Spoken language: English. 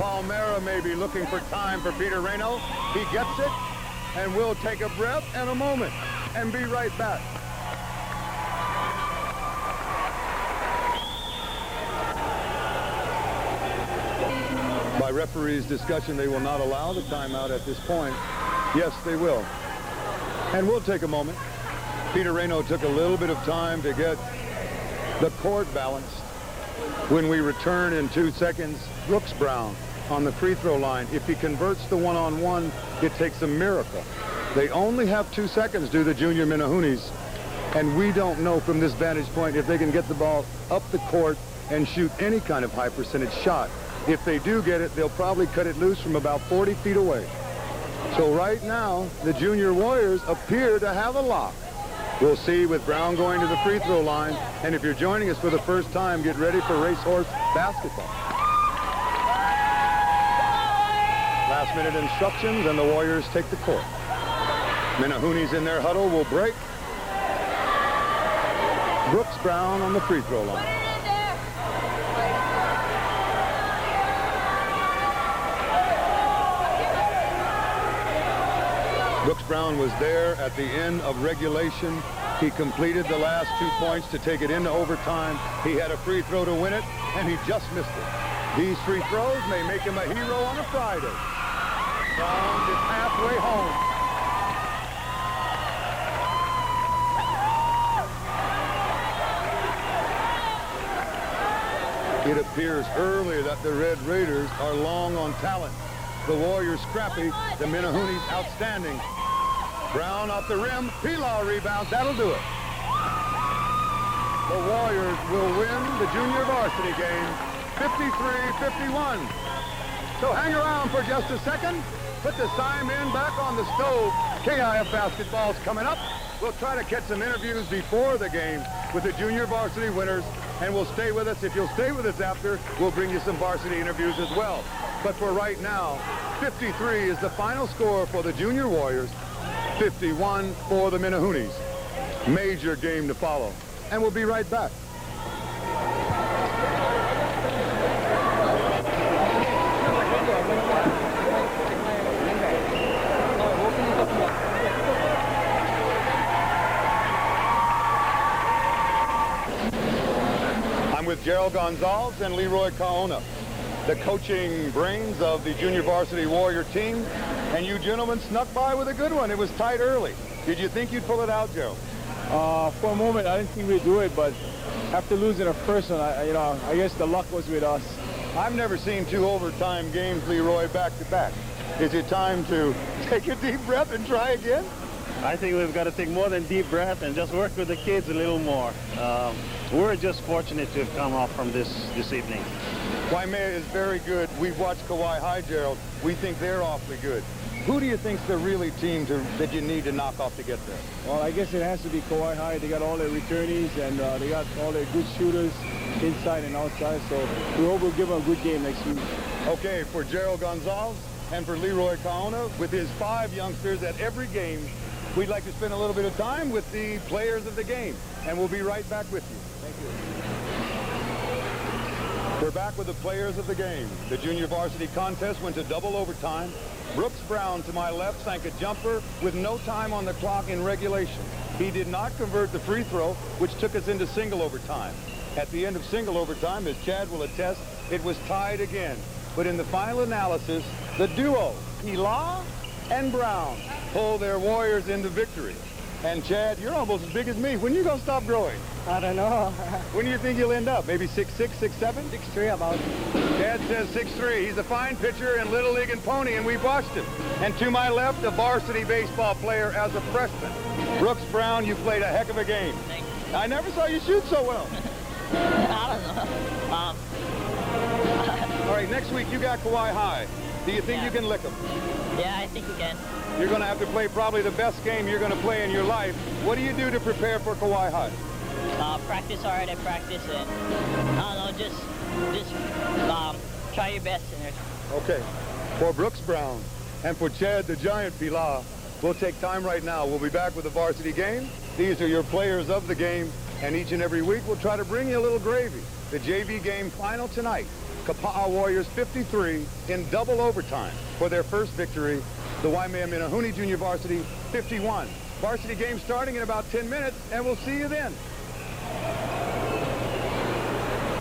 Palmera may be looking for time for Peter Reno. He gets it, and we'll take a breath and a moment and be right back. By referees' discussion, they will not allow the timeout at this point. Yes, they will. And we'll take a moment. Peter Reno took a little bit of time to get the court balanced. When we return in 2 seconds, Brooks Brown on the free throw line. If he converts the one-on-one, it takes a miracle. They only have 2 seconds, do the junior Minahunis, and we don't know from this vantage point if they can get the ball up the court and shoot any kind of high percentage shot. If they do get it, they'll probably cut it loose from about 40 feet away. So right now, the junior Warriors appear to have a lock. We'll see with Brown going to the free throw line. And if you're joining us for the first time, get ready for racehorse basketball. Last minute instructions, and the Warriors take the court. Minahunis in their huddle will break. Brooks Brown on the free throw line. Brooks Brown was there at the end of regulation. He completed the last 2 points to take it into overtime. He had a free throw to win it, and he just missed it. These free throws may make him a hero on a Friday. Brown is halfway home. It appears early that the Red Raiders are long on talent. The Warriors scrappy, the Minahunis outstanding. Brown off the rim, Pilar rebounds, that'll do it. The Warriors will win the junior varsity game, 53-51. So hang around for just a second. Put the Simon back on the stove. KIF basketball's coming up. We'll try to catch some interviews before the game with the junior varsity winners, and we'll stay with us. If you'll stay with us after, we'll bring you some varsity interviews as well. But for right now, 53 is the final score for the junior Warriors, 51 for the Minahunis. Major game to follow, and we'll be right back. I'm with Gerald Gonzalez and Leroy Kaona, the coaching brains of the junior varsity Warrior team, and you gentlemen snuck by with a good one. It was tight early. Did you think you'd pull it out, Gerald? For a moment, I didn't think we'd do it, but after losing the first one, I guess the luck was with us. I've never seen 2 overtime games, Leroy, back to back. Is it time to take a deep breath and try again? I think we've got to take more than deep breath and just work with the kids a little more. We're just fortunate to have come off from this evening. Waimea is very good. We've watched Kauai High, Gerald. We think they're awfully good. Who do you think's the really team that you need to knock off to get there? Well, I guess it has to be Kauai High. They got all their returnees, and they got all their good shooters inside and outside, so we hope we'll give them a good game next week. Okay, for Gerald Gonzalez and for Leroy Kaona, with his 5 youngsters at every game, we'd like to spend a little bit of time with the players of the game, and we'll be right back with you. Thank you. We're back with the players of the game. The junior varsity contest went to double overtime. Brooks Brown, to my left, sank a jumper with no time on the clock in regulation. He did not convert the free throw, which took us into single overtime. At the end of single overtime, as Chad will attest, it was tied again. But in the final analysis, the duo, Pilar and Brown, pull their Warriors into victory. And Chad, you're almost as big as me. When are you going to stop growing? I don't know. When do you think you'll end up? Maybe 6'6", 6'7"? 6'3" about. Chad says 6'3". He's a fine pitcher in Little League and Pony, and we've watched him. And to my left, a varsity baseball player as a freshman. Brooks Brown, you played a heck of a game. Thanks. I never saw you shoot so well. I don't know. All right, next week you got Kauai High. Do you think you can lick them? Yeah, I think we can. You're going to have to play probably the best game you're going to play in your life. What do you do to prepare for Kauai High? Practice hard at practice, and I don't know, just try your best. Okay. For Brooks Brown and for Chad the Giant Pilar, we'll take time right now. We'll be back with the varsity game. These are your players of the game, and each and every week we'll try to bring you a little gravy. The JV game final tonight. Kapaa Warriors 53 in double overtime for their first victory. The Waimea Minahuni Junior Varsity 51. Varsity game starting in about 10 minutes, and we'll see you then.